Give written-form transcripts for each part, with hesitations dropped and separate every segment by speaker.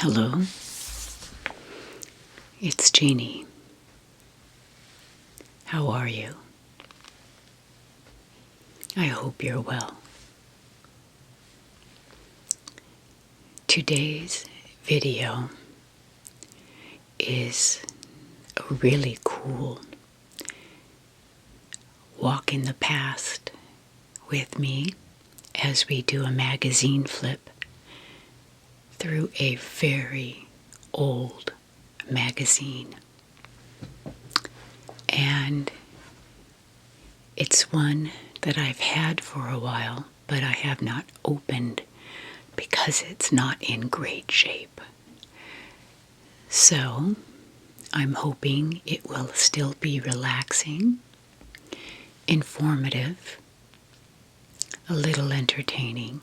Speaker 1: Hello, it's Jeannie. How are you? I hope you're well. Today's video is a really cool walk in the past with me as we do a magazine flip through a very old magazine. And it's one that I've had for a while, but I have not opened because it's not in great shape. So I'm hoping it will still be relaxing, informative, a little entertaining,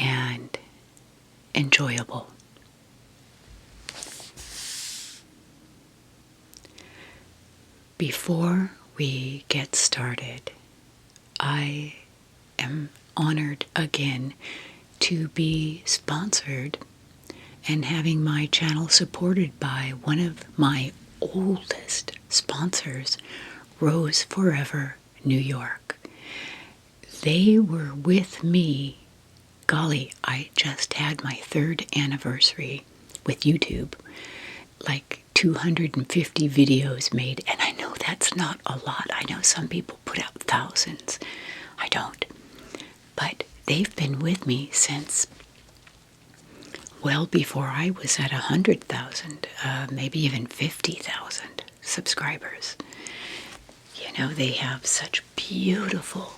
Speaker 1: and enjoyable. Before we get started, I am honored again to be sponsored and having my channel supported by one of my oldest sponsors, Rose Forever New York. They were with me. Golly, I just had my 3rd anniversary with YouTube, like 250 videos made, and I know that's not a lot. I know some people put out thousands. I don't. But they've been with me since well before I was at 100,000, maybe even 50,000 subscribers. You know, they have such beautiful.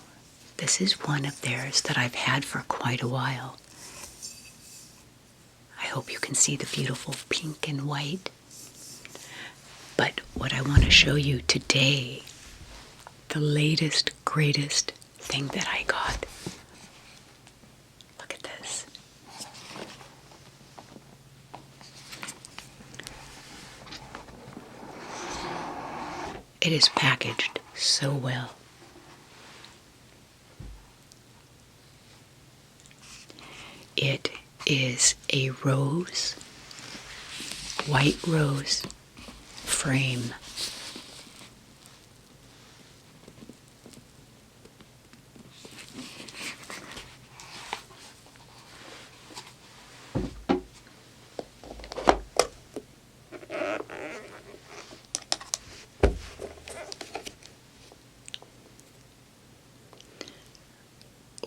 Speaker 1: This is one of theirs that I've had for quite a while. I hope you can see the beautiful pink and white. But what I want to show you today, the latest, greatest thing that I got. Look at this. It is packaged so well. It is a rose, white rose frame.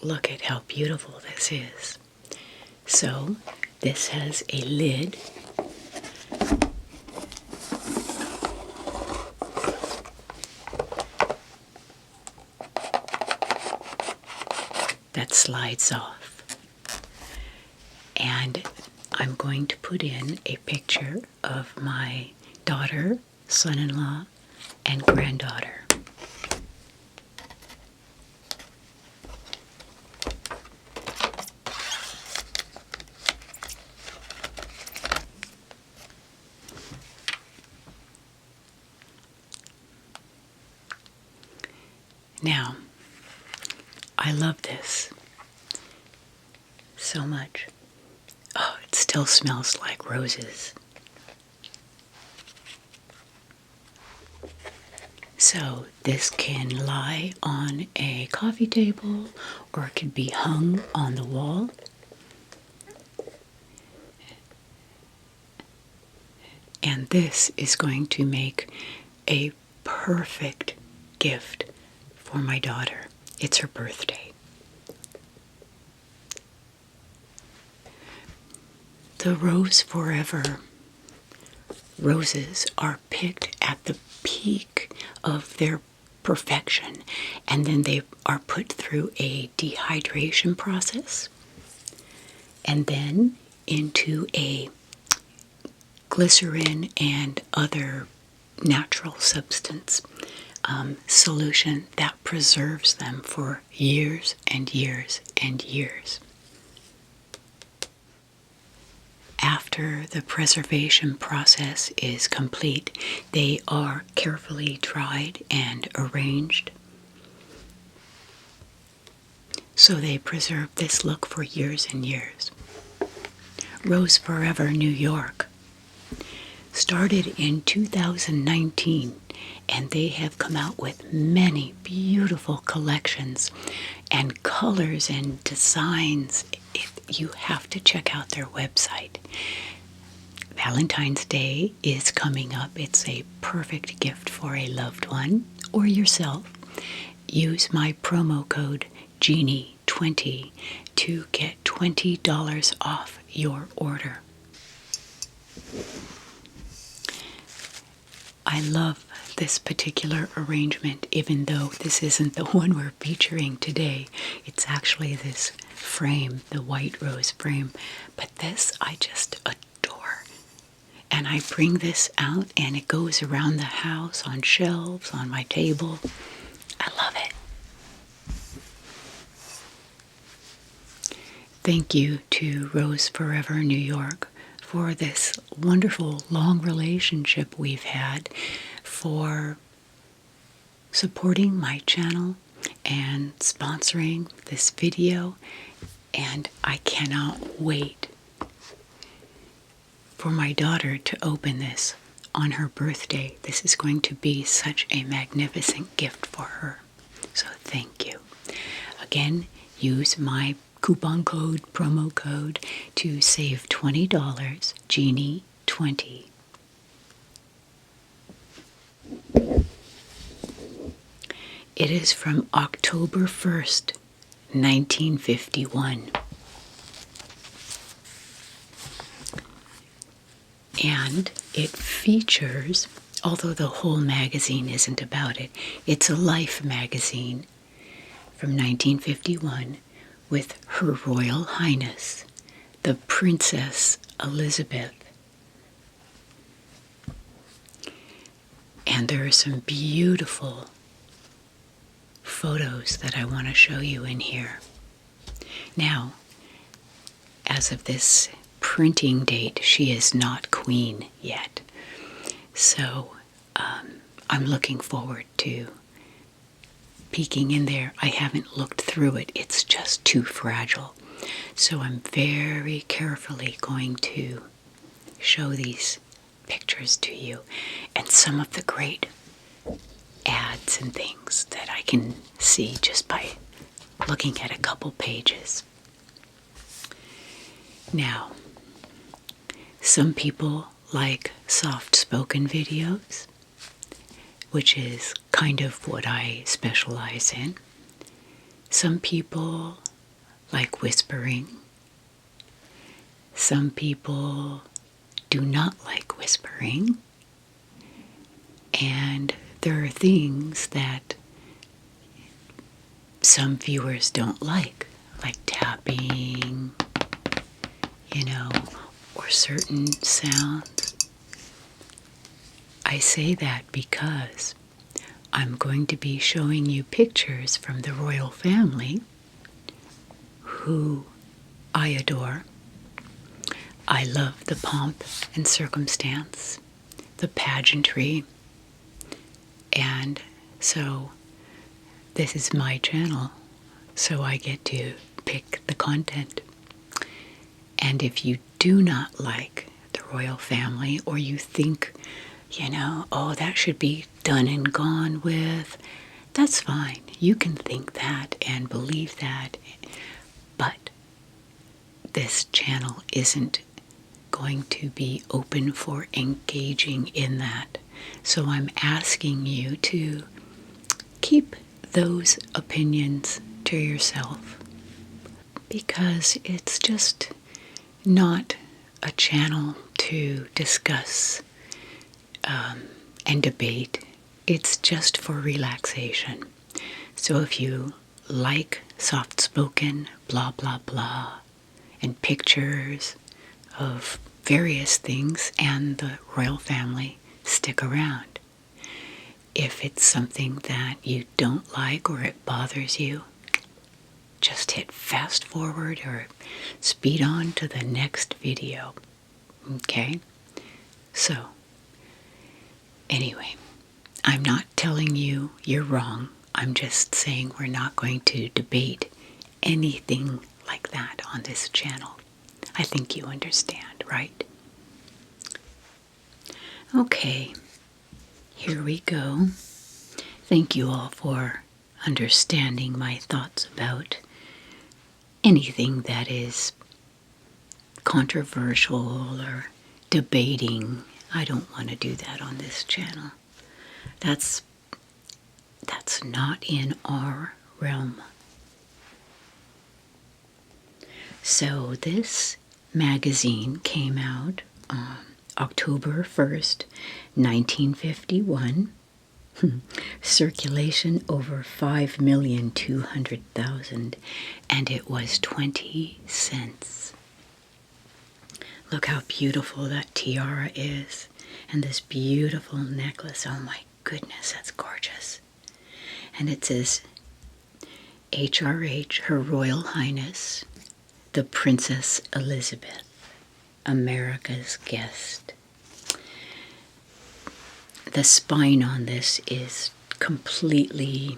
Speaker 1: Look at how beautiful this is. So, this has a lid. That slides off. And I'm going to put in a picture of my daughter, son-in-law, and granddaughter. Now, I love this so much. Oh, it still smells like roses. So this can lie on a coffee table or it could be hung on the wall. And this is going to make a perfect gift for my daughter. It's her birthday. The Rose Forever roses are picked at the peak of their perfection, and then they are put through a dehydration process and then into a glycerin and other natural substance solution that preserves them for years and years and years. After the preservation process is complete, they are carefully dried and arranged so they preserve this look for years and years. Rose Forever New York. Started in 2019, and they have come out with many beautiful collections and colors and designs. You have to check out their website. Valentine's Day is coming up. It's a perfect gift for a loved one or yourself. Use my promo code Jeannie20 to get $20 off your order. I love this particular arrangement, even though this isn't the one we're featuring today. It's actually this frame, the white rose frame. But this I just adore. And I bring this out and it goes around the house on shelves, on my table. I love it. Thank you to Rose Forever New York for this wonderful long relationship we've had, for supporting my channel and sponsoring this video. And I cannot wait for my daughter to open this on her birthday. This is going to be such a magnificent gift for her. So thank you. Again, use my coupon code, promo code, to save $20, Jeannie20. It is from October 1st, 1951. And it features, although the whole magazine isn't about it, it's a Life magazine from 1951 with Her Royal Highness, the Princess Elizabeth. And there are some beautiful photos that I want to show you in here. Now, as of this printing date, she is not queen yet. So I'm looking forward to peeking in there. I haven't looked through it. It's just too fragile. So I'm very carefully going to show these pictures to you and some of the great ads and things that I can see just by looking at a couple pages. Now, some people like soft-spoken videos, which is kind of what I specialize in. Some people like whispering. Some people do not like whispering. And there are things that some viewers don't like tapping, or certain sounds. I say that because I'm going to be showing you pictures from the royal family, who I adore. I love the pomp and circumstance, the pageantry, and so this is my channel, so I get to pick the content. And if you do not like the royal family, or you think, oh, that should be done and gone with, that's fine. You can think that and believe that. But this channel isn't going to be open for engaging in that. So I'm asking you to keep those opinions to yourself, because it's just not a channel to discuss and debate. It's just for relaxation. So if you like soft-spoken blah blah blah and pictures of various things and the royal family, stick around. If it's something that you don't like or it bothers you, just hit fast forward or speed on to the next video. Okay? So, anyway, I'm not telling you you're wrong. I'm just saying we're not going to debate anything like that on this channel. I think you understand, right? Okay, here we go. Thank you all for understanding my thoughts about anything that is controversial or debating. I don't want to do that on this channel. That's not in our realm. So this magazine came out October 1st, 1951. Circulation over 5,200,000, and it was 20 cents. Look how beautiful that tiara is, and this beautiful necklace. Oh my goodness, that's gorgeous. And it says, HRH, Her Royal Highness, the Princess Elizabeth, America's guest. The spine on this is completely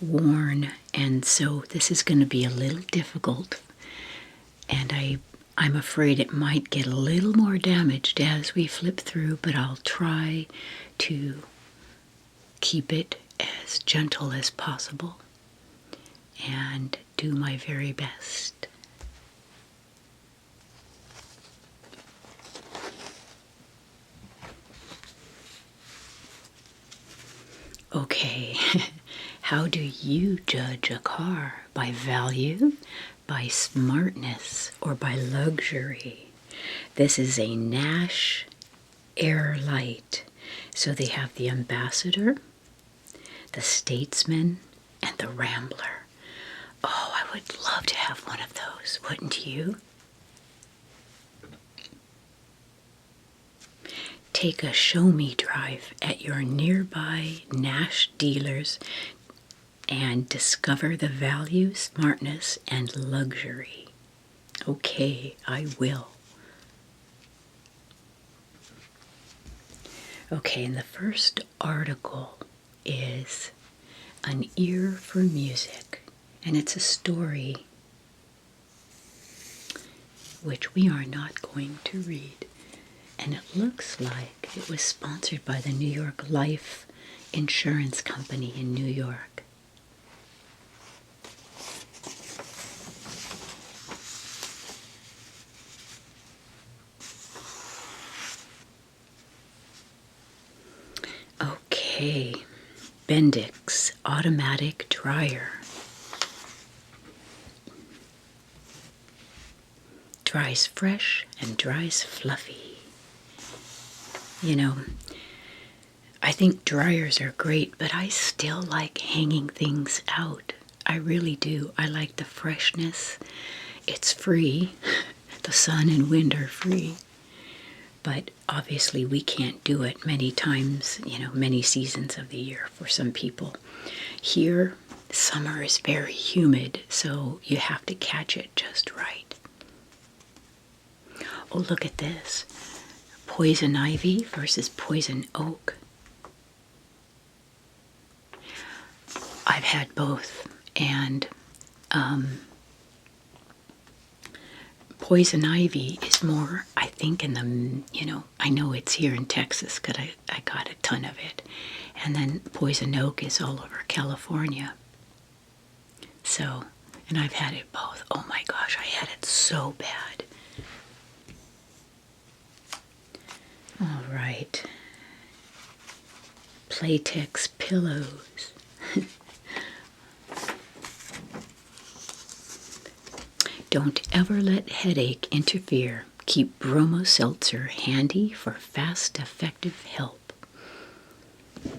Speaker 1: worn, and so this is going to be a little difficult, and I'm afraid it might get a little more damaged as we flip through, but I'll try to keep it as gentle as possible and do my very best. Okay, how do you judge a car? By value, by smartness, or by luxury? This is a Nash Air Light. So they have the Ambassador, the Statesman, and the Rambler. Oh, I would love to have one of those, wouldn't you? Take a show-me drive at your nearby Nash dealers and discover the value, smartness, and luxury. Okay, I will. Okay, and the first article is An Ear for Music, and it's a story which we are not going to read. And it looks like it was sponsored by the New York Life Insurance Company in New York. Okay, Bendix Automatic Dryer. Dries fresh and dries fluffy. You know, I think dryers are great, but I still like hanging things out. I really do. I like the freshness. It's free. The sun and wind are free. But obviously we can't do it many times, many seasons of the year for some people. Here, summer is very humid, so you have to catch it just right. Oh, look at this. Poison ivy versus poison oak. I've had both, and poison ivy is more, I think, in the, I know it's here in Texas because I got a ton of it. And then poison oak is all over California. So, and I've had it both. Oh my gosh, I had it so bad. All right. Playtex pillows. Don't ever let headache interfere. Keep Bromo Seltzer handy for fast, effective help.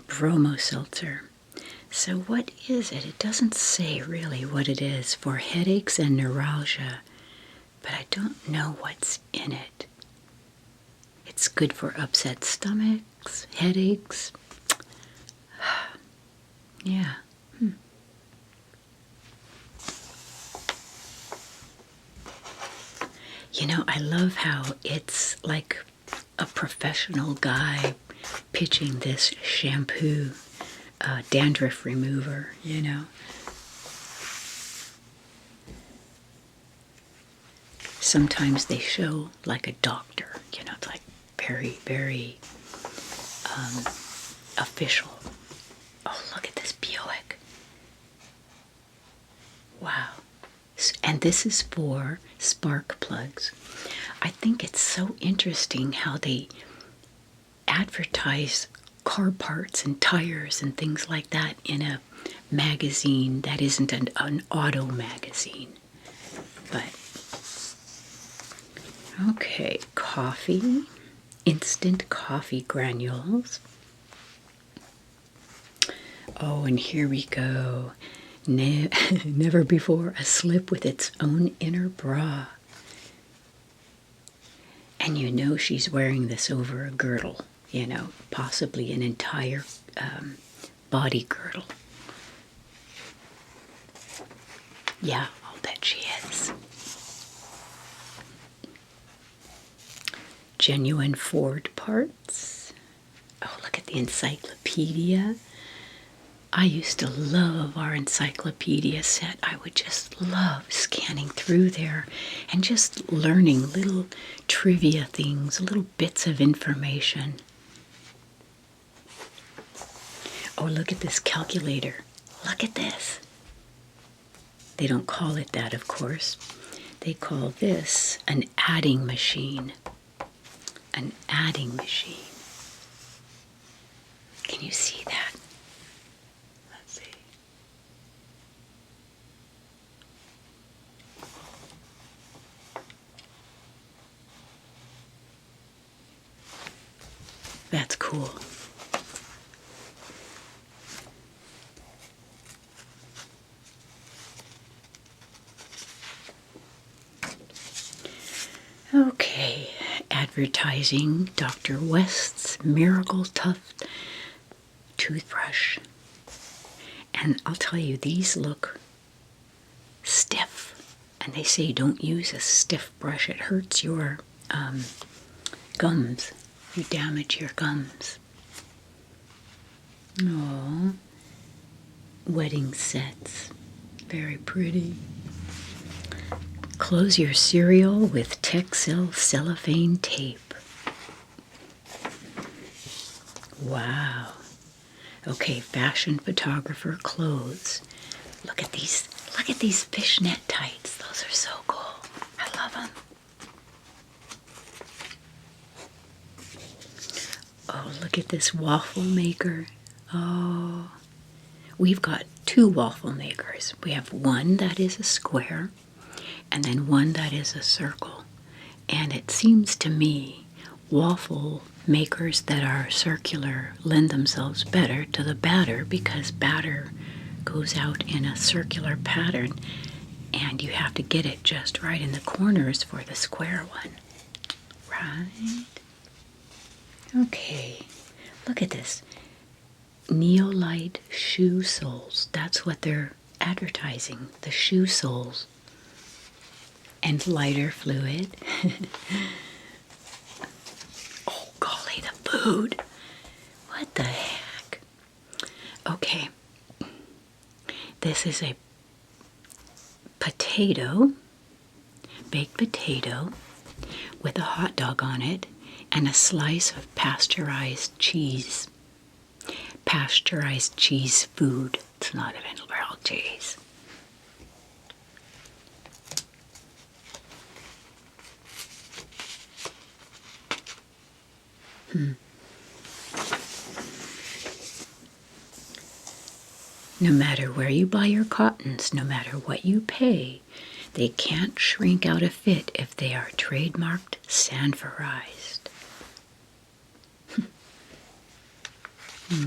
Speaker 1: Bromo Seltzer. So what is it? It doesn't say really what it is for headaches and neuralgia, but I don't know what's in it. It's good for upset stomachs, headaches. Yeah. I love how it's like a professional guy pitching this shampoo, dandruff remover, sometimes they show like a doctor, it's like very, very official. Oh, look at this Buick. Wow. And this is for spark plugs. I think it's so interesting how they advertise car parts and tires and things like that in a magazine that isn't an auto magazine. But, okay, coffee, instant coffee granules. Oh, and here we go. Never before a slip with its own inner bra. And she's wearing this over a girdle, possibly an entire body girdle. Yeah, I'll bet she is. Genuine Ford parts. Oh, look at the encyclopedia. I used to love our encyclopedia set. I would just love scanning through there and just learning little trivia things, little bits of information. Oh, look at this calculator. Look at this. They don't call it that, of course. They call this an adding machine. An adding machine. Can you see that? That's cool. Okay, advertising Dr. West's Miracle Tough toothbrush. And I'll tell you, these look stiff. And they say don't use a stiff brush. It hurts your gums. You damage your gums. Oh, wedding sets. Very pretty. Close your cereal with Texel cellophane tape. Wow. Okay, fashion photographer clothes. Look at these fishnet tights. Those are so cool. I love them. Oh, look at this waffle maker. Oh, we've got two waffle makers. We have one that is a square and then one that is a circle. And it seems to me waffle makers that are circular lend themselves better to the batter because batter goes out in a circular pattern and you have to get it just right in the corners for the square one. Right? Okay, look at this. Neolite shoe soles. That's what they're advertising, the shoe soles. And lighter fluid. Oh, golly, the food. What the heck? Okay, this is a potato, baked potato, with a hot dog on it and a slice of pasteurized cheese. Pasteurized cheese food. It's not even real cheese. No matter where you buy your cottons, no matter what you pay, they can't shrink out a fit if they are trademarked sanforized.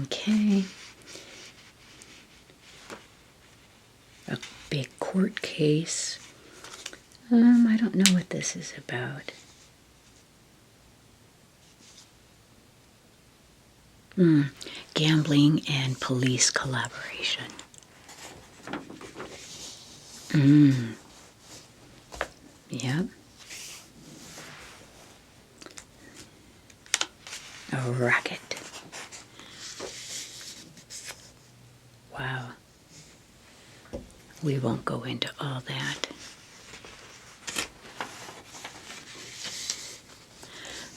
Speaker 1: Okay. A big court case. I don't know what this is about. Gambling and police collaboration. Yep. A racket. Wow. We won't go into all that.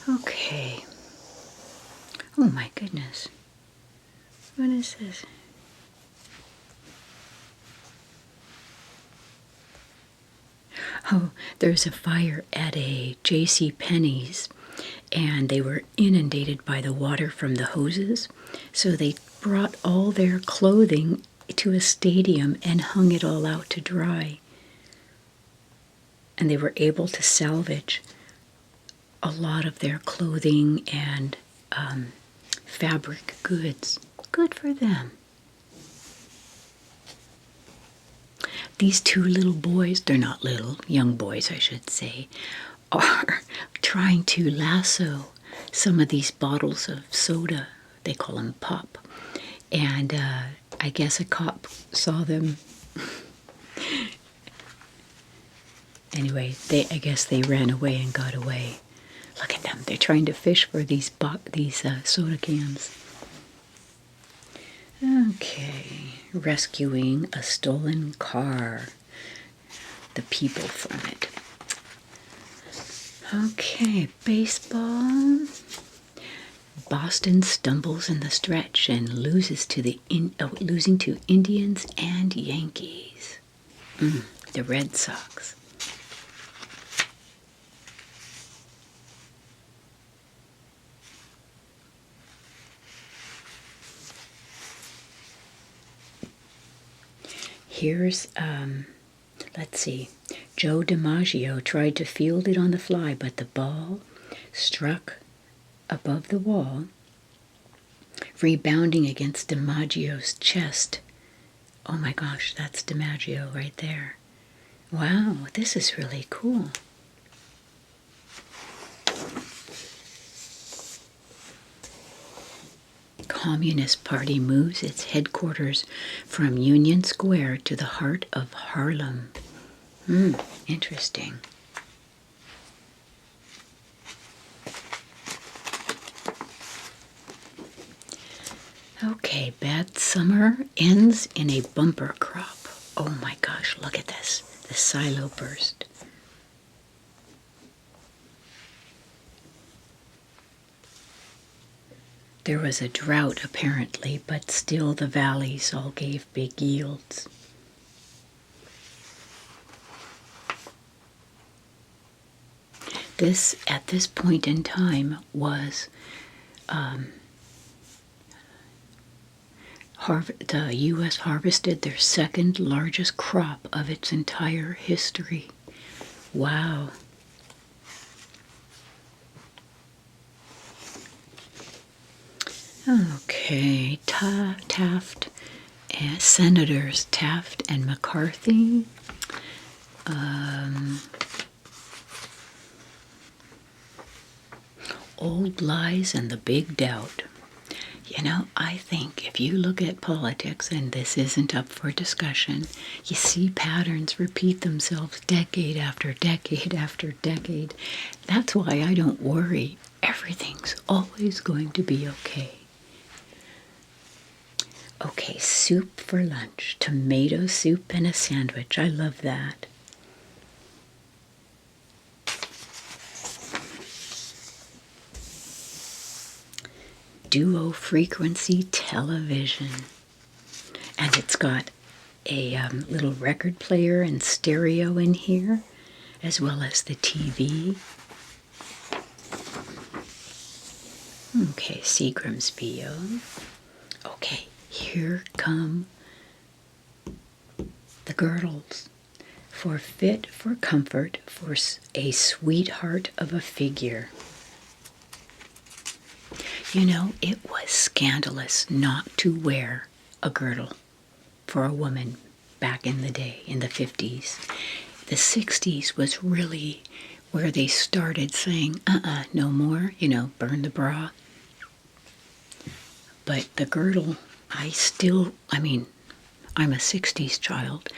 Speaker 1: Okay. Oh my goodness. What is this? Oh, there's a fire at a J.C. Penney's, and they were inundated by the water from the hoses. So they brought all their clothing to a stadium and hung it all out to dry. And they were able to salvage a lot of their clothing and fabric goods. Good for them. These two little boys, they're not little, young boys I should say, are trying to lasso some of these bottles of soda. They call them pop. And I guess a cop saw them. Anyway, I guess they ran away and got away. Look at them. They're trying to fish for these soda cans. Okay. Rescuing a stolen car. The people from it. Okay. Baseball. Boston stumbles in the stretch and loses to losing to Indians and Yankees. The Red Sox. Here's, let's see, Joe DiMaggio tried to field it on the fly, but the ball struck above the wall, rebounding against DiMaggio's chest. Oh my gosh, that's DiMaggio right there. Wow, this is really cool. Communist Party moves its headquarters from Union Square to the heart of Harlem. Interesting. Okay, bad summer ends in a bumper crop. Oh my gosh, look at this. The silo burst. There was a drought apparently, but still the valleys all gave big yields. This, at this point in time, was the U.S. harvested their second largest crop of its entire history. Wow. Okay, Taft, and Senators Taft and McCarthy. Old Lies and the Big Doubt. You know, I think if you look at politics, and this isn't up for discussion, you see patterns repeat themselves decade after decade after decade. That's why I don't worry. Everything's always going to be okay. Okay, soup for lunch. Tomato soup and a sandwich. I love that. Duo frequency television. And it's got a little record player and stereo in here, as well as the TV. Okay, Seagram's VO. Okay, here come the girdles. For fit, for comfort, for a sweetheart of a figure. You know, it was scandalous not to wear a girdle for a woman back in the day, in the 50s. The 60s was really where they started saying, no more, burn the bra. But the girdle, I'm a 60s child,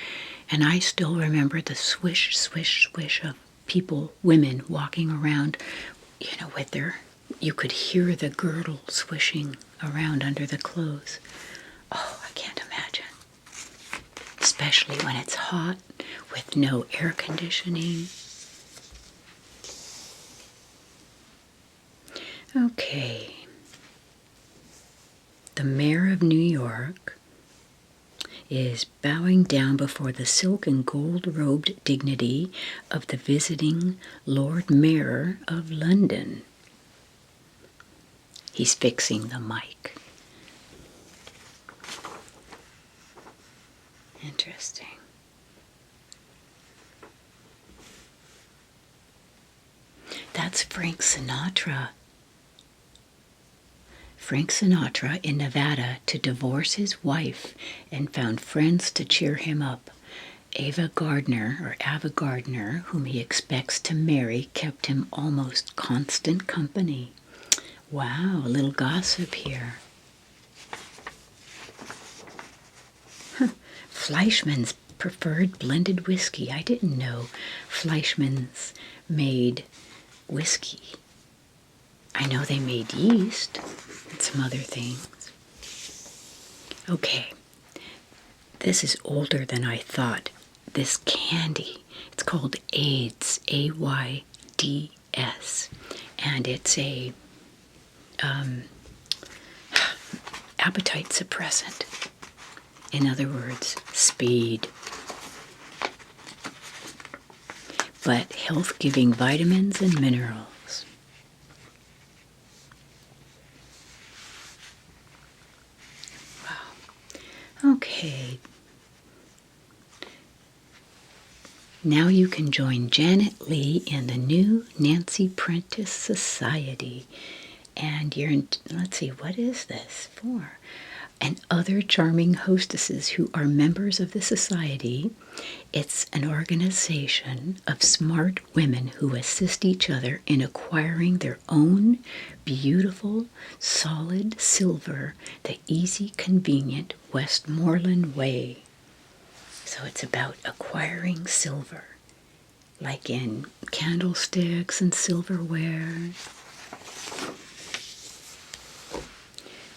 Speaker 1: and I still remember the swish, swish, swish of women walking around, with you could hear the girdle swishing around under the clothes. Oh, I can't imagine. Especially when it's hot with no air conditioning. Okay. The mayor of New York is bowing down before the silk and gold-robed dignity of the visiting Lord Mayor of London. He's fixing the mic. Interesting. That's Frank Sinatra. Frank Sinatra in Nevada to divorce his wife and found friends to cheer him up. Ava Gardner, whom he expects to marry, kept him almost constant company. Wow, a little gossip here. Fleischmann's preferred blended whiskey. I didn't know Fleischmann's made whiskey. I know they made yeast and some other things. Okay, this is older than I thought. This candy, it's called AIDS, AIDS, and it's a appetite suppressant. In other words, speed. But health-giving vitamins and minerals. Wow. Okay. Now you can join Janet Lee in the new Nancy Prentice Society. And you're in, let's see, what is this for? And other charming hostesses who are members of the society. It's an organization of smart women who assist each other in acquiring their own beautiful, solid silver the easy, convenient Westmoreland way. So it's about acquiring silver, like in candlesticks and silverware.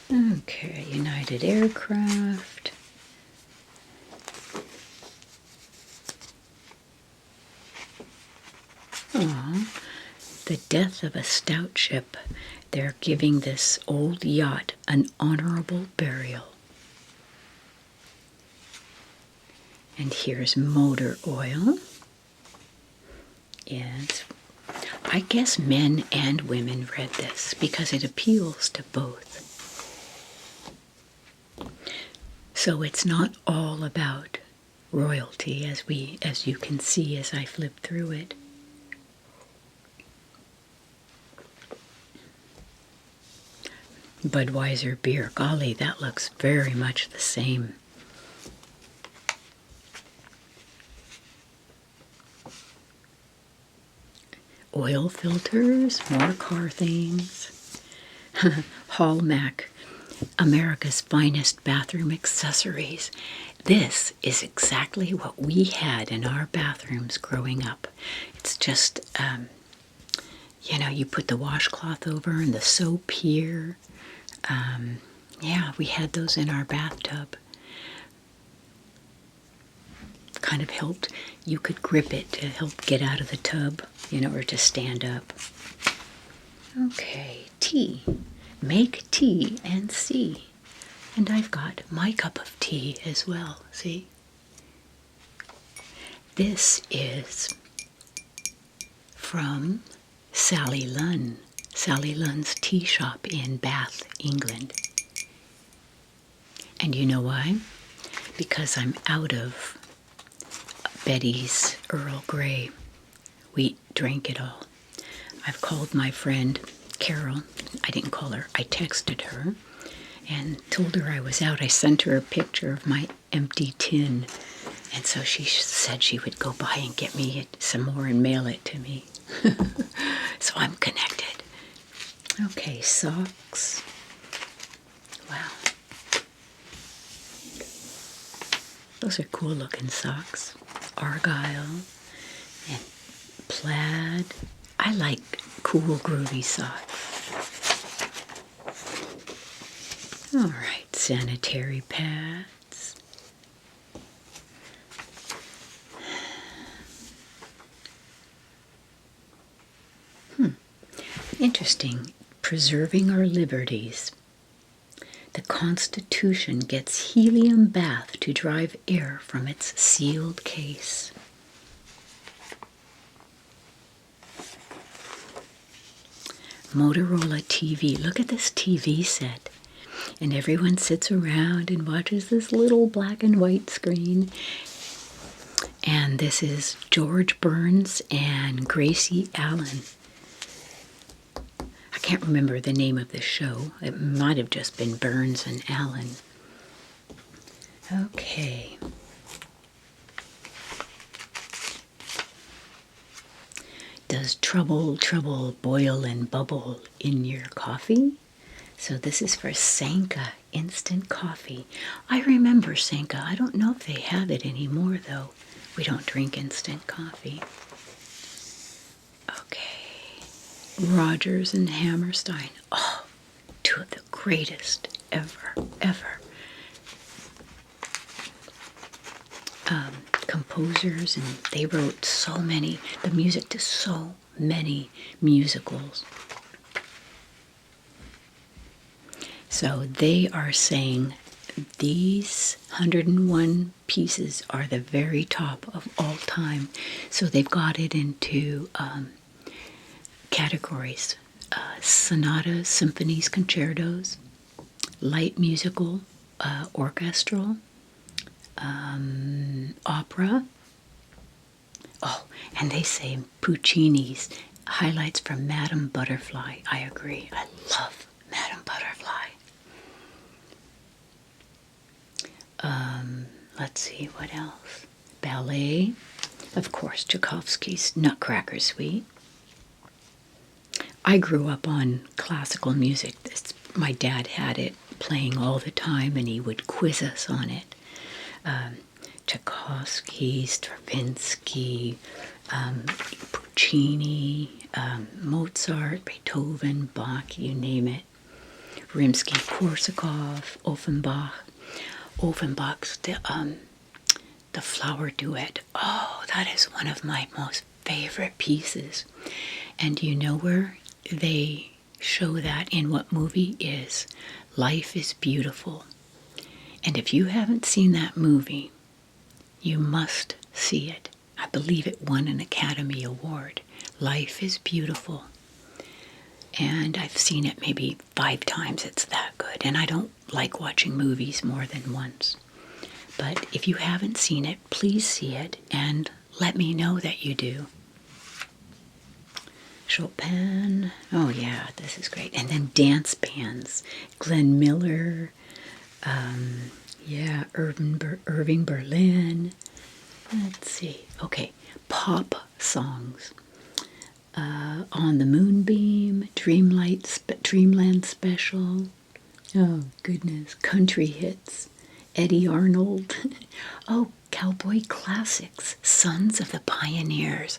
Speaker 1: Okay, United Aircraft. Aw, the death of a stout ship. They're giving this old yacht an honorable burial. And here's motor oil. Yes, I guess men and women read this because it appeals to both. So it's not all about royalty, as you can see as I flip through it. Budweiser beer, golly, that looks very much the same. Oil filters, more car things. Hallmark, America's finest bathroom accessories. This is exactly what we had in our bathrooms growing up. It's just, you put the washcloth over and the soap here. Yeah, we had those in our bathtub. Kind of helped. You could grip it to help get out of the tub, or to stand up. Okay, tea. Make tea and see. And I've got my cup of tea as well, see? This is from Sally Lunn. Sally Lunn's tea shop in Bath, England. And you know why? Because I'm out of Betty's Earl Grey. We drank it all. I've called my friend Carol. I didn't call her. I texted her and told her I was out. I sent her a picture of my empty tin. And so she said she would go by and get me some more and mail it to me. So I'm connected. Okay, socks. Wow. Those are cool looking socks. Argyle and plaid. I like cool, groovy socks. All right, sanitary pads. Interesting. preserving our liberties. The Constitution gets helium bath to drive air from its sealed case. Motorola TV. Look at this TV set. And everyone sits around and watches this little black and white screen. And this is George Burns and Gracie Allen. I can't remember the name of the show. It might have just been Burns and Allen. Okay. Does trouble boil and bubble in your coffee? So this is for Sanka Instant Coffee. I remember Sanka. I don't know if they have it anymore, though. We don't drink instant coffee. Okay. Rogers and Hammerstein. Oh, two of the greatest ever. Composers, and they wrote the music to so many musicals. So they are saying these 101 pieces are the very top of all time. So they've got it into categories: sonatas, symphonies, concertos, light musical, orchestral, opera. Oh, and they say Puccini's highlights from Madame Butterfly. I agree. I love Madame Butterfly. Let's see, what else? Ballet. Of course, Tchaikovsky's Nutcracker Suite. I grew up on classical music. My dad had it playing all the time, and he would quiz us on it. Tchaikovsky, Stravinsky, Puccini, Mozart, Beethoven, Bach, you name it. Rimsky-Korsakov, Offenbach's the Flower Duet. Oh, that is one of my most favorite pieces. And you know where they show that in what movie is Life is Beautiful. And if you haven't seen that movie, you must see it. I believe it won an Academy Award. Life is Beautiful. And I've seen it maybe 5 times. It's that good. And I don't like watching movies more than once. But if you haven't seen it, please see it and let me know that you do. Chopin. Oh yeah, this is great. And then dance bands. Glenn Miller. Irving Berlin. Let's see. Okay, pop songs. On the Moonbeam, Dreamland Special. Oh, goodness. Country hits. Eddie Arnold. Oh, cowboy classics. Sons of the Pioneers.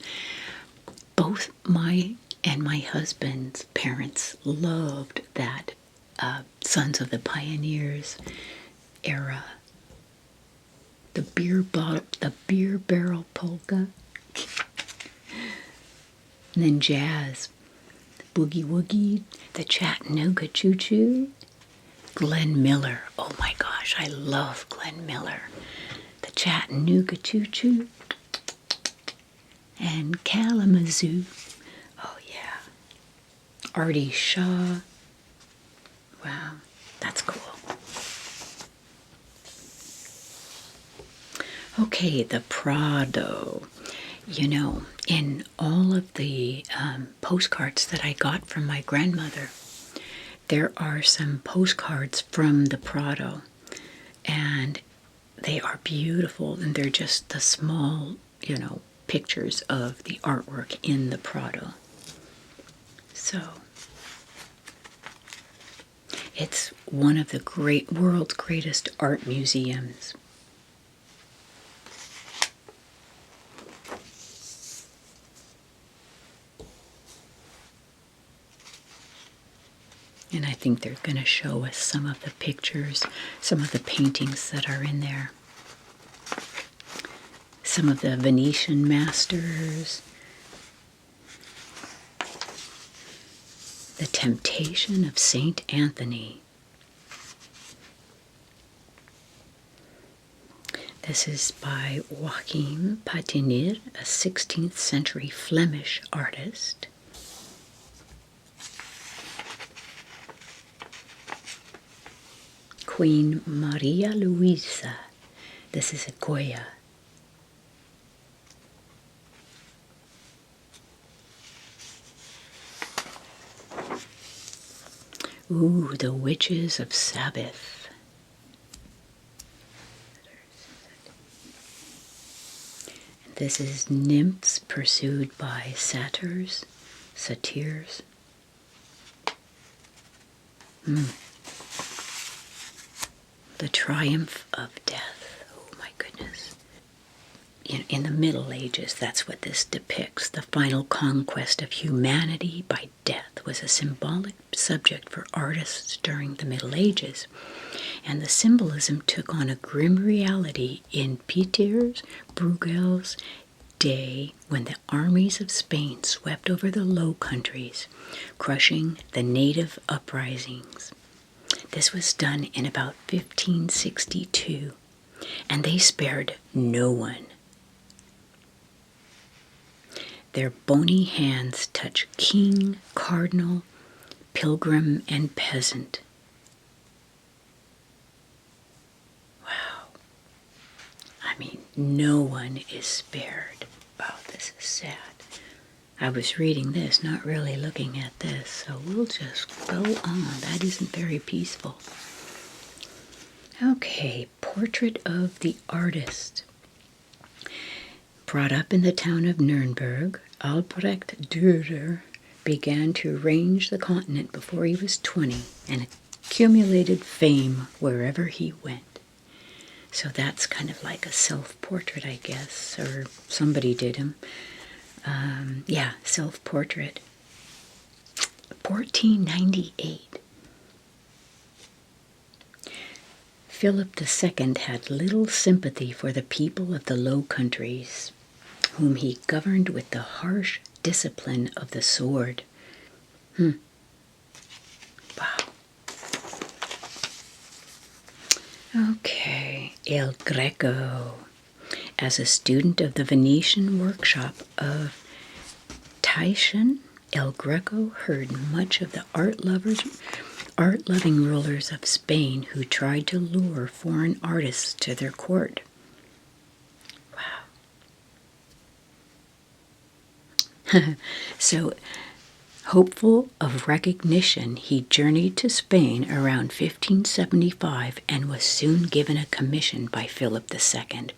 Speaker 1: Both my and my husband's parents loved that Sons of the Pioneers era. The beer barrel polka. And then jazz, Boogie Woogie, the Chattanooga Choo Choo, Glenn Miller. Oh my gosh, I love Glenn Miller. The Chattanooga Choo Choo, and Kalamazoo. Oh yeah. Artie Shaw. Wow, that's cool. Okay, the Prado. You know, in all of the postcards that I got from my grandmother, there are some postcards from the Prado, and they are beautiful, and they're just the small, pictures of the artwork in the Prado. So, it's one of the world's greatest art museums. And I think they're going to show us some of the pictures, some of the paintings that are in there. Some of the Venetian masters. The Temptation of Saint Anthony. This is by Joachim Patinir, a 16th century Flemish artist. Queen Maria Luisa. This is a Goya. Ooh, The Witches of Sabbath. This is Nymphs Pursued by Satyrs. The Triumph of Death. Oh my goodness. In the Middle Ages, that's what this depicts. The final conquest of humanity by death was a symbolic subject for artists during the Middle Ages. And the symbolism took on a grim reality in Peter's Bruegel's day when the armies of Spain swept over the Low Countries, crushing the native uprisings. This was done in about 1562, and they spared no one. Their bony hands touch king, cardinal, pilgrim, and peasant. Wow. I mean, no one is spared. Wow, this is sad. I was reading this, not really looking at this, so we'll just go on. That isn't very peaceful. Okay, Portrait of the Artist. Brought up in the town of Nuremberg, Albrecht Dürer began to range the continent before he was 20 and accumulated fame wherever he went. So that's kind of like a self-portrait, I guess, or somebody did him. Yeah, self-portrait. 1498. Philip II had little sympathy for the people of the Low Countries, whom he governed with the harsh discipline of the sword. Wow. Okay, El Greco. As a student of the Venetian workshop of Titian, El Greco heard much of the art-loving rulers of Spain who tried to lure foreign artists to their court. Wow. So, hopeful of recognition, he journeyed to Spain around 1575 and was soon given a commission by Philip II.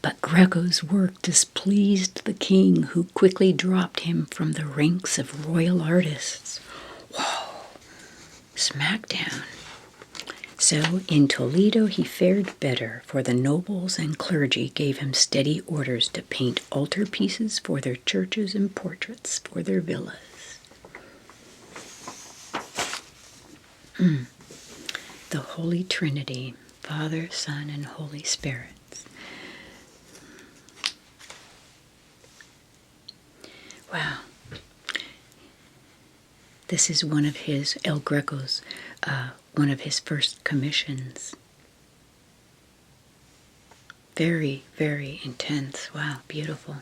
Speaker 1: But Greco's work displeased the king, who quickly dropped him from the ranks of royal artists. Whoa, smackdown. So in Toledo he fared better, for the nobles and clergy gave him steady orders to paint altarpieces for their churches and portraits for their villas. The Holy Trinity, Father, Son, and Holy Spirit. Wow. This is one of his, El Greco's, one of his first commissions. Very, very intense. Wow, beautiful.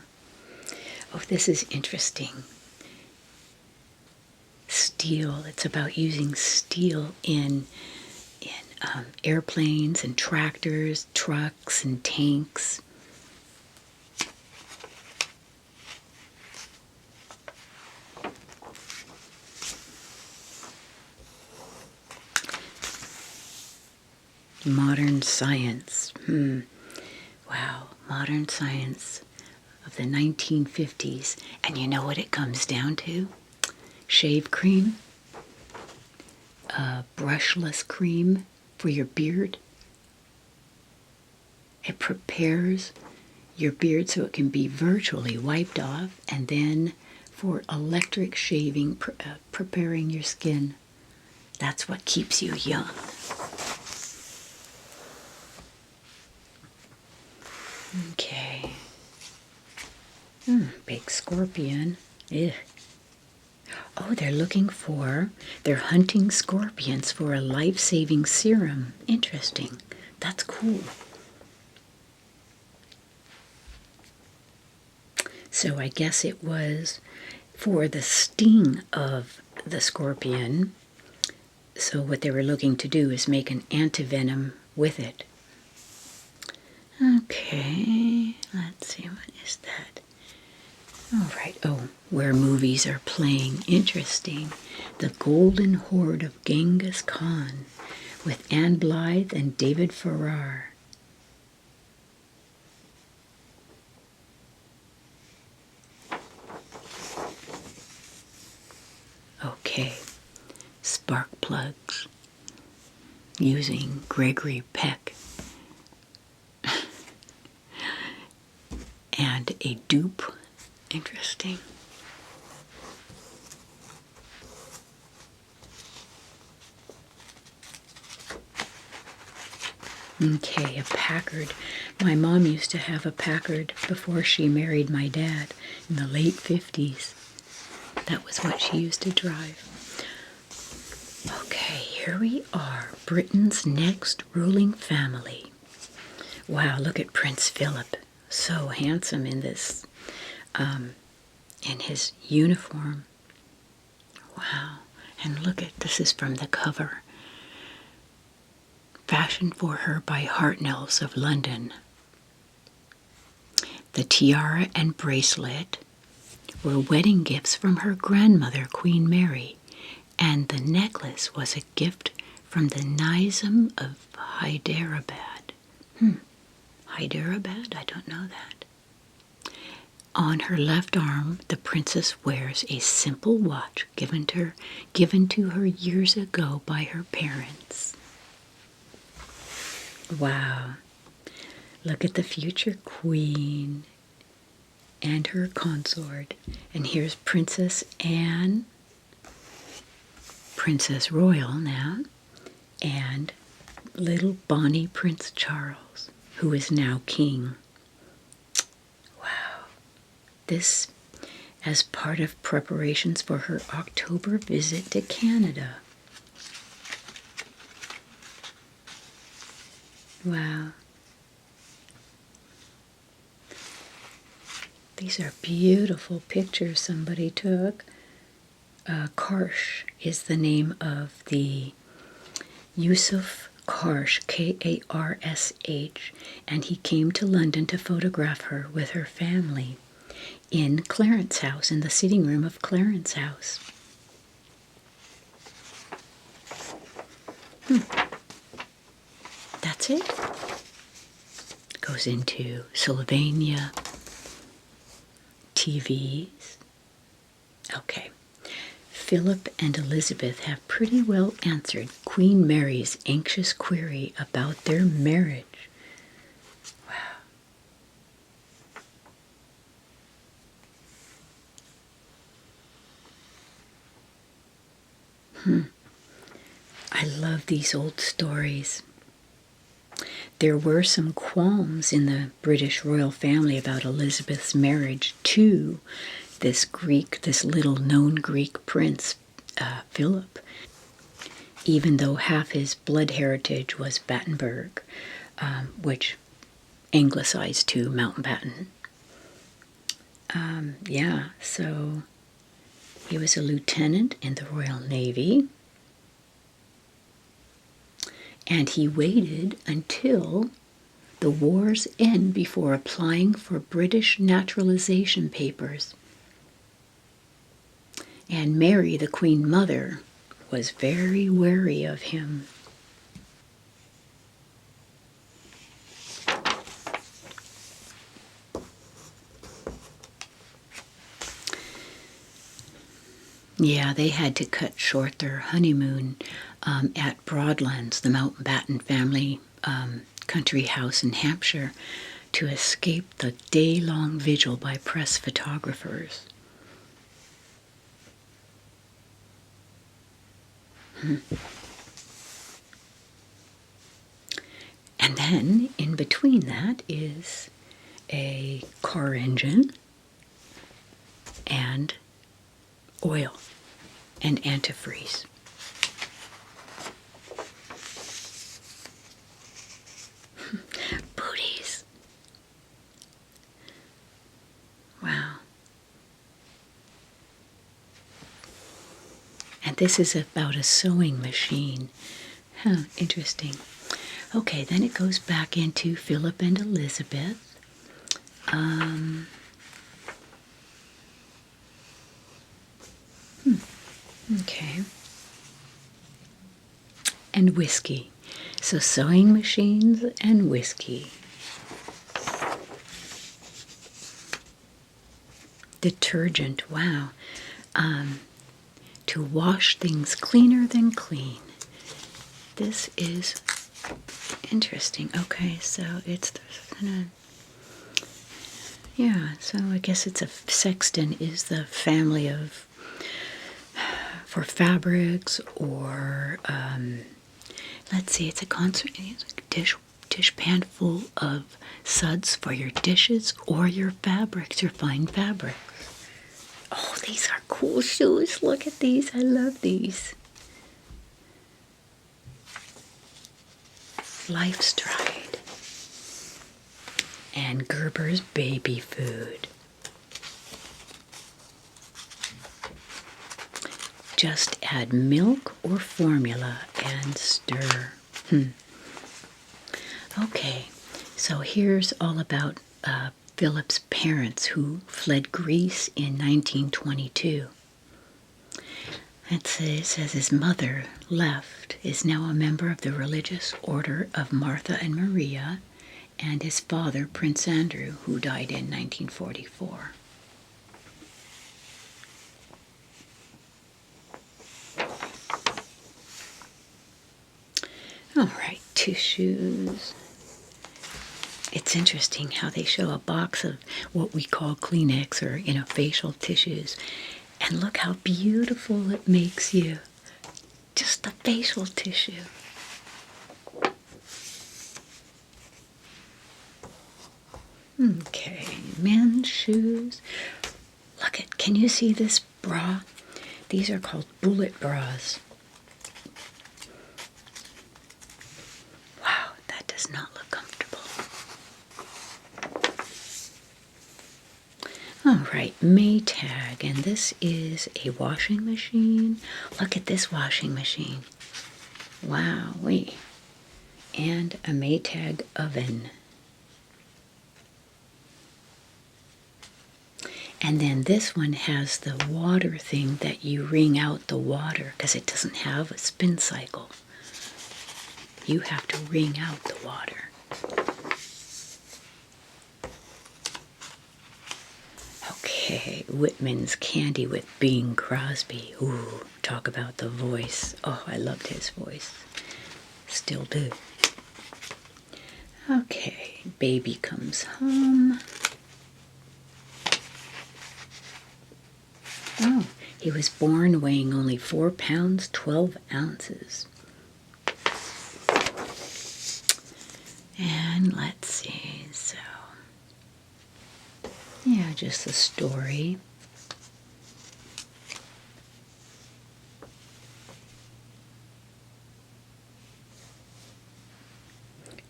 Speaker 1: Oh, this is interesting. Steel. It's about using steel in airplanes and tractors, trucks and tanks. Modern science. Wow, modern science of the 1950s. And you know what it comes down to? Shave cream, brushless cream for your beard. It prepares your beard so it can be virtually wiped off, and then for electric shaving, preparing your skin. That's what keeps you young. Okay. Big scorpion. Ugh. Oh, they're hunting scorpions for a life-saving serum. Interesting. That's cool. So I guess it was for the sting of the scorpion. So what they were looking to do is make an antivenom with it. Okay, let's see, what is that? All right, oh, where movies are playing. Interesting. The Golden Horde of Genghis Khan with Anne Blythe and David Farrar. Okay, spark plugs using Gregory Peck. And a dupe. Interesting. Okay, a Packard. My mom used to have a Packard before she married my dad in the late 50s. That was what she used to drive. Okay, here we are. Britain's next ruling family. Wow, look at Prince Philip. So handsome in this, in his uniform. Wow. And look at, this is from the cover. Fashioned for her by Hartnells of London. The tiara and bracelet were wedding gifts from her grandmother, Queen Mary, and the necklace was a gift from the Nizam of Hyderabad. Hyderabad? I don't know that. On her left arm, the princess wears a simple watch given to her years ago by her parents. Wow. Look at the future queen and her consort. And here's Princess Anne, Princess Royal now, and little Bonnie Prince Charles, who is now king. Wow. This as part of preparations for her October visit to Canada. Wow. These are beautiful pictures somebody took. Karsh is the name of the Yusuf Karsh, K-A-R-S-H, and he came to London to photograph her with her family in Clarence House, in the sitting room of Clarence House. That's it. Goes into Sylvania, TVs. Okay. Philip and Elizabeth have pretty well answered Queen Mary's anxious query about their marriage. Wow. I love these old stories. There were some qualms in the British royal family about Elizabeth's marriage to this little known Greek prince, Philip, even though half his blood heritage was Battenberg, which anglicized to Mountbatten. Yeah, so he was a lieutenant in the Royal Navy, and he waited until the war's end before applying for British naturalization papers. And Mary, the Queen Mother, was very wary of him. Yeah, they had to cut short their honeymoon at Broadlands, the Mountbatten family country house in Hampshire, to escape the day-long vigil by press photographers. And then in between that is a car engine and oil. and antifreeze. Booties. Wow. And this is about a sewing machine. Huh, interesting. Okay, then it goes back into Philip and Elizabeth. Okay. And whiskey. So sewing machines and whiskey. Detergent, wow. To wash things cleaner than clean. This is interesting. Okay, so it's yeah, so I guess it's a sexton is the family of for fabrics or let's see, it's a dish pan full of suds for your dishes or your fabrics, your fine fabrics. Oh, these are cool shoes. Look at these. I love these. Life Stride. And Gerber's baby food. Just add milk or formula and stir. Okay, so here's all about Philip's parents who fled Greece in 1922. It says his mother left, is now a member of the religious order of Martha and Maria, and his father, Prince Andrew, who died in 1944. All right, tissues. It's interesting how they show a box of what we call Kleenex or, facial tissues. And look how beautiful it makes you. Just the facial tissue. Okay, men's shoes. Look at, can you see this bra? These are called bullet bras. Wow, that does not look comfortable. All right, Maytag, and this is a washing machine. Look at this washing machine. Wowee. And a Maytag oven. And then this one has the water thing that you wring out the water because it doesn't have a spin cycle. You have to wring out the water. Okay, Whitman's Candy with Bing Crosby. Ooh, talk about the voice. Oh, I loved his voice. Still do. Okay, Baby Comes Home. Oh, he was born weighing only 4 pounds, 12 ounces. And let's see, so, yeah, just the story.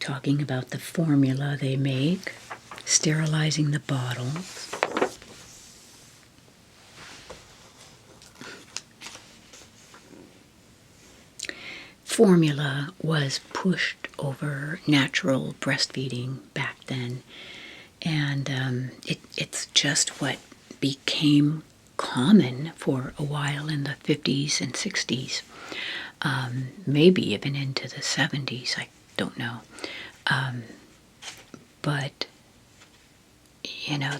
Speaker 1: Talking about the formula they make, sterilizing the bottles. Formula was pushed over natural breastfeeding back then, and it's just what became common for a while in the 50s and 60s, maybe even into the 70s, I don't know. But,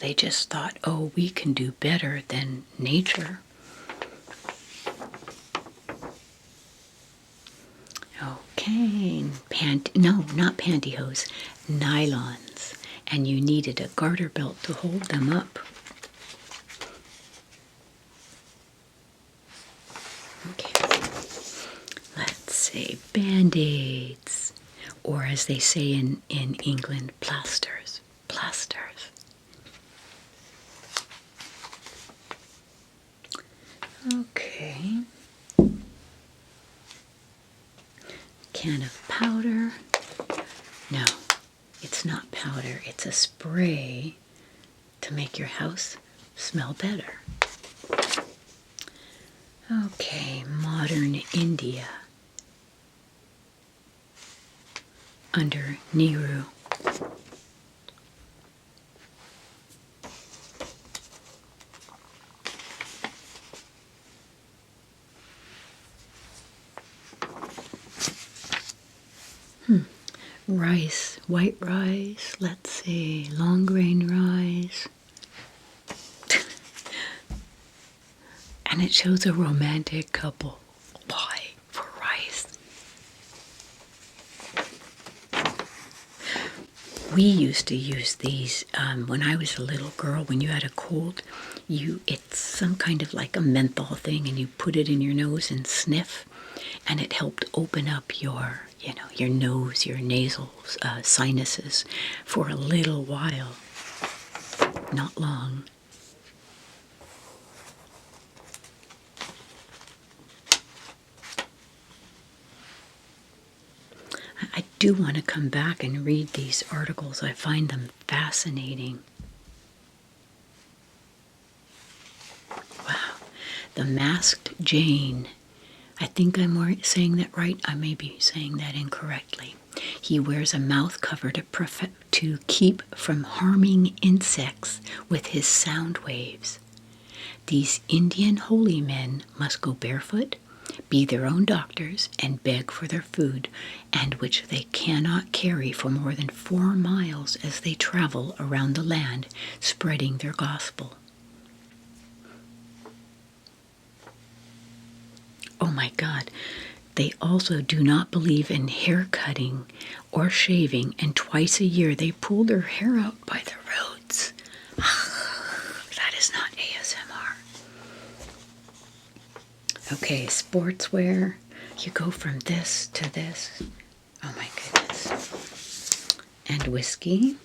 Speaker 1: they just thought, oh, we can do better than nature. Okay, no, not pantyhose, nylons. And you needed a garter belt to hold them up. Okay, let's say Band-Aids, or as they say in England, plasters. Okay. Can of powder. No, it's not powder. It's a spray to make your house smell better. Okay, modern India. Under Nehru. Rice, white rice, let's see, long grain rice. And it shows a romantic couple. Why? For rice. We used to use these when I was a little girl. When you had a cold, it's some kind of like a menthol thing, and you put it in your nose and sniff, and it helped open up your nose, your nasal sinuses for a little while. Not long. I do want to come back and read these articles. I find them fascinating. Wow. The Masked Jane. I think I'm saying that right. I may be saying that incorrectly. He wears a mouth cover to keep from harming insects with his sound waves. These Indian holy men must go barefoot, be their own doctors, and beg for their food, and which they cannot carry for more than 4 miles as they travel around the land, spreading their gospel. Oh my God. They also do not believe in hair cutting or shaving, and twice a year they pull their hair out by the roots. That is not ASMR. Okay, sportswear. You go from this to this. Oh my goodness. And whiskey.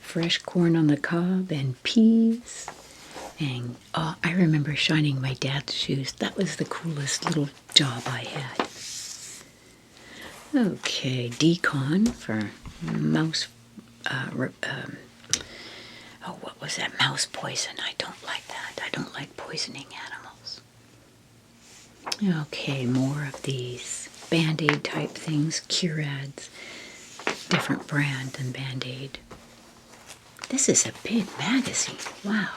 Speaker 1: Fresh corn on the cob and peas. And I remember shining my dad's shoes. That was the coolest little job I had. Okay, decon for mouse. What was that? Mouse poison. I don't like that. I don't like poisoning animals. Okay, more of these Band-Aid type things. Curads. Different brand than Band-Aid. This is a big magazine. Wow.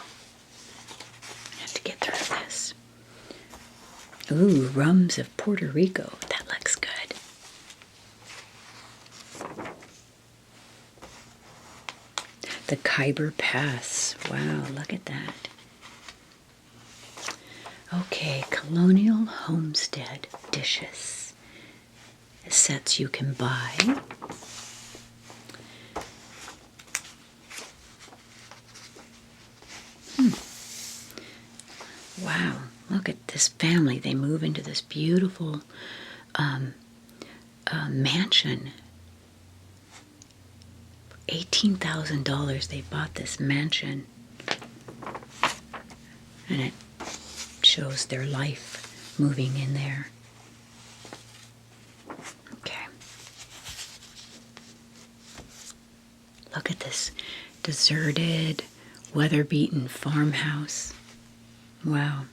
Speaker 1: To get through this. Ooh, Rums of Puerto Rico. That looks good. The Khyber Pass. Wow, look at that. Okay, Colonial Homestead dishes. Sets you can buy. Wow, look at this family. They move into this beautiful mansion. $18,000 they bought this mansion. And it shows their life moving in there. Okay. Look at this deserted, weather-beaten farmhouse. Wow.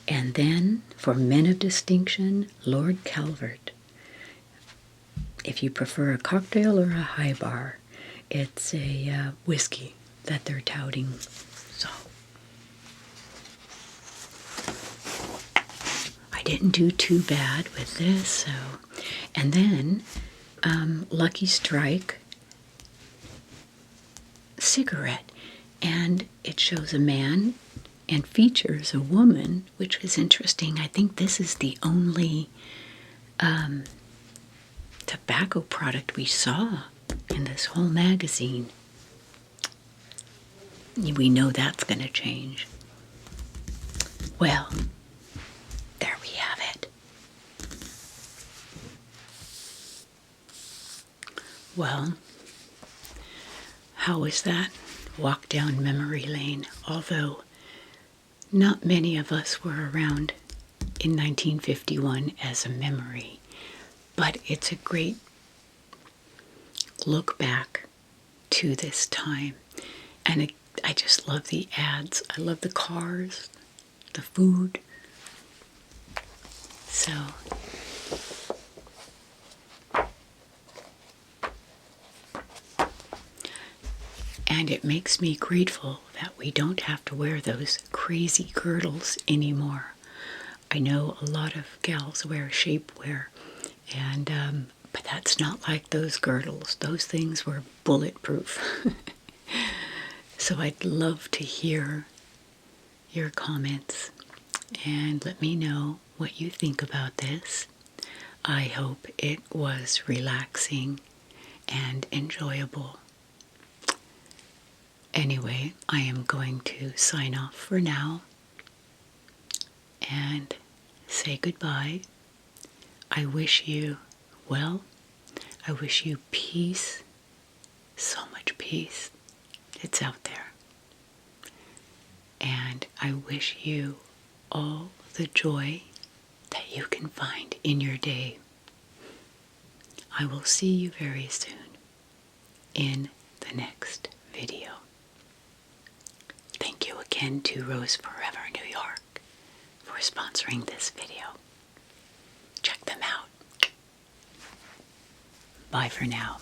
Speaker 1: And then, for men of distinction, Lord Calvert. If you prefer a cocktail or a high bar, it's a whiskey that they're touting. So, I didn't do too bad with this. So, and then, Lucky Strike cigarette. And it shows a man and features a woman, which is interesting. I think this is the only tobacco product we saw in this whole magazine. We know that's going to change. Well, there we have it. Well, how was that walk down memory lane, although not many of us were around in 1951 as a memory, but it's a great look back to this time. And I just love the ads. I love the cars, the food. So, and it makes me grateful that we don't have to wear those crazy girdles anymore. I know a lot of gals wear shapewear, and but that's not like those girdles. Those things were bulletproof. So I'd love to hear your comments and let me know what you think about this. I hope it was relaxing and enjoyable. Anyway, I am going to sign off for now and say goodbye. I wish you well. I wish you peace, so much peace. It's out there. And I wish you all the joy that you can find in your day. I will see you very soon in the next video. Thank you again to Rose Forever New York for sponsoring this video. Check them out. Bye for now.